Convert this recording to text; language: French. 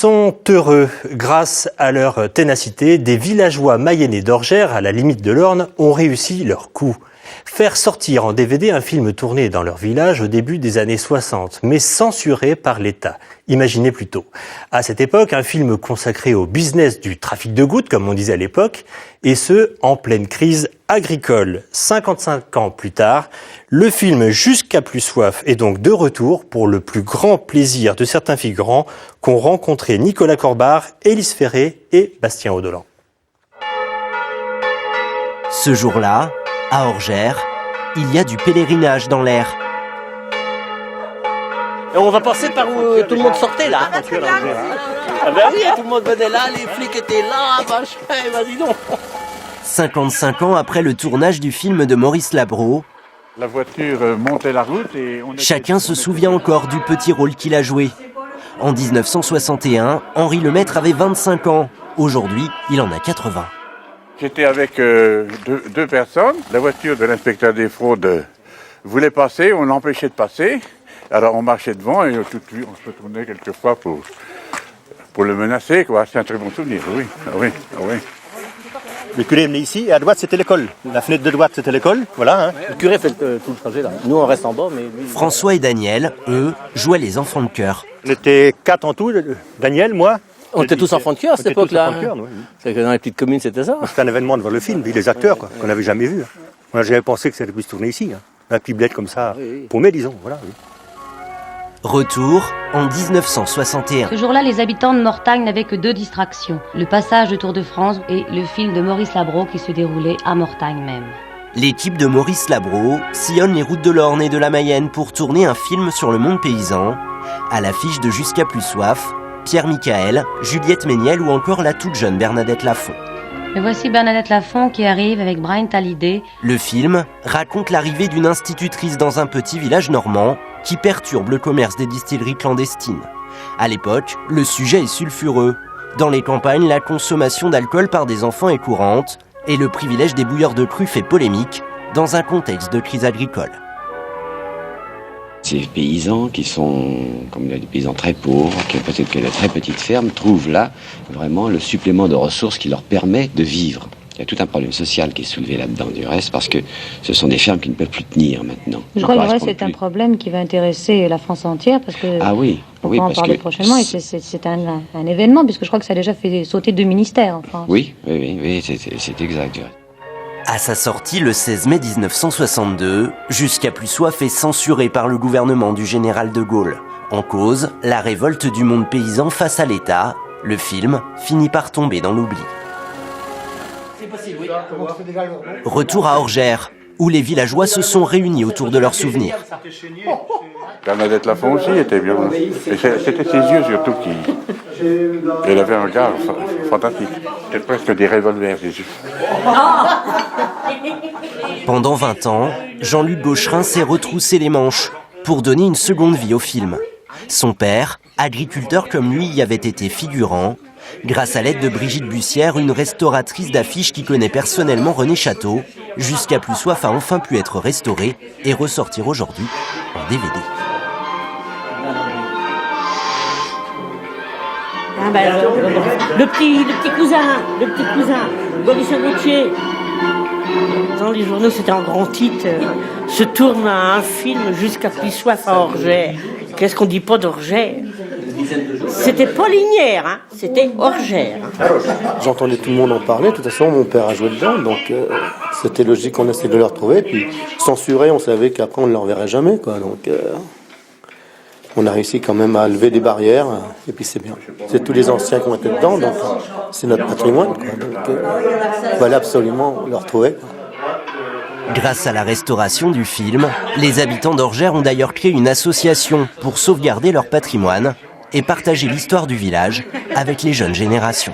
sont heureux. Grâce à leur ténacité, des villageois mayennais d'Orgères, à la limite de l'Orne, ont réussi leur coup. Faire sortir en DVD un film tourné dans leur village au début des années 60, mais censuré par l'État. Imaginez plutôt. À cette époque, un film consacré au business du trafic de gouttes, comme on disait à l'époque, et ce, en pleine crise agricole. 55 ans plus tard, le film Jusqu'à plus soif est donc de retour pour le plus grand plaisir de certains figurants qu'ont rencontré Nicolas Corbard, Élise Ferré et Bastien Audolan. Ce jour-là, à Orgères, il y a du pèlerinage dans l'air. Et on va passer par où tout le monde sortait là. Ah ben oui, tout le monde venait là, les flics étaient là, machin, vas-y donc. 55 ans après le tournage du film de Maurice Labro, la voiture montait la route et chacun se souvient encore du petit rôle qu'il a joué. En 1961, Henri Lemaître avait 25 ans. Aujourd'hui, il en a 80. J'étais avec deux personnes. La voiture de l'inspecteur des fraudes voulait passer, on l'empêchait de passer. Alors on marchait devant et tout de suite on se tournait quelquefois pour le menacer, quoi. C'est un très bon souvenir, oui. Oui. Le curé est venu ici et à droite c'était l'école. La fenêtre de droite c'était l'école, voilà. Hein. Le curé fait tout le trajet là. Nous on reste en bas, mais lui... François et Daniel, eux, jouaient les enfants de chœur. On était 4 en tout, Daniel, moi. On était tous enfants de cœur à cette époque-là. Oui. C'est que dans les petites communes c'était ça. C'était un événement de voir le film, puis les acteurs quoi, qu'on n'avait jamais vu. Moi j'avais pensé que ça allait plus se tourner ici. Hein. Un petit bled comme ça, paumé disons, voilà. Oui. Retour en 1961. Ce jour-là, les habitants de Mortagne n'avaient que 2 distractions. Le passage de Tour de France et le film de Maurice Labro qui se déroulait à Mortagne même. L'équipe de Maurice Labro sillonne les routes de l'Orne et de la Mayenne pour tourner un film sur le monde paysan. À l'affiche de Jusqu'à plus soif, Pierre Michael, Juliette Méniel ou encore la toute jeune Bernadette Lafont. Mais voici Bernadette Lafont qui arrive avec Brian Hallyday. Le film raconte l'arrivée d'une institutrice dans un petit village normand qui perturbe le commerce des distilleries clandestines. À l'époque, le sujet est sulfureux. Dans les campagnes, la consommation d'alcool par des enfants est courante et le privilège des bouilleurs de cru fait polémique dans un contexte de crise agricole. Ces paysans qui sont, comme des paysans très pauvres, qui ont peut-être que de très petites fermes, trouvent là vraiment le supplément de ressources qui leur permet de vivre. Il y a tout un problème social qui est soulevé là-dedans du reste, parce que ce sont des fermes qui ne peuvent plus tenir maintenant. Je crois que c'est un problème qui va intéresser la France entière, parce que on va en parler prochainement, et c'est un événement, puisque je crois que ça a déjà fait sauter 2 ministères en France. Oui, c'est exact. À sa sortie le 16 mai 1962, Jusqu'à plus soif est censuré par le gouvernement du général de Gaulle. En cause, la révolte du monde paysan face à l'État. Le film finit par tomber dans l'oubli. Retour à Orgères, où les villageois se sont réunis autour de leurs souvenirs. Bernadette Lafont aussi était bien. C'était ses yeux surtout qui... Elle avait un regard fantastique. C'était presque des revolvers, ses yeux. Pendant 20 ans, Jean-Luc Gaucherin s'est retroussé les manches pour donner une seconde vie au film. Son père, agriculteur comme lui, y avait été figurant. Grâce à l'aide de Brigitte Bussière, une restauratrice d'affiches qui connaît personnellement René Château, Jusqu'à plus soif a enfin pu être restauré et ressortir aujourd'hui en DVD. Le petit cousin, Boris Samoutier. Dans les journaux, c'était en grand titre. Se tourne un film Jusqu'à plus soif à Orgères. Qu'est-ce qu'on dit pas d'Orgères? C'était pas Lignières, hein, c'était Orgères. J'entendais tout le monde en parler. De toute façon, mon père a joué dedans, donc c'était logique qu'on essaie de le retrouver. Puis censuré, on savait qu'après on ne le reverrait jamais, quoi. Donc on a réussi quand même à lever des barrières, et puis c'est bien. C'est tous les anciens qui ont été dedans, donc c'est notre patrimoine, quoi. Donc il fallait absolument le retrouver. Grâce à la restauration du film, les habitants d'Orgères ont d'ailleurs créé une association pour sauvegarder leur patrimoine et partager l'histoire du village avec les jeunes générations.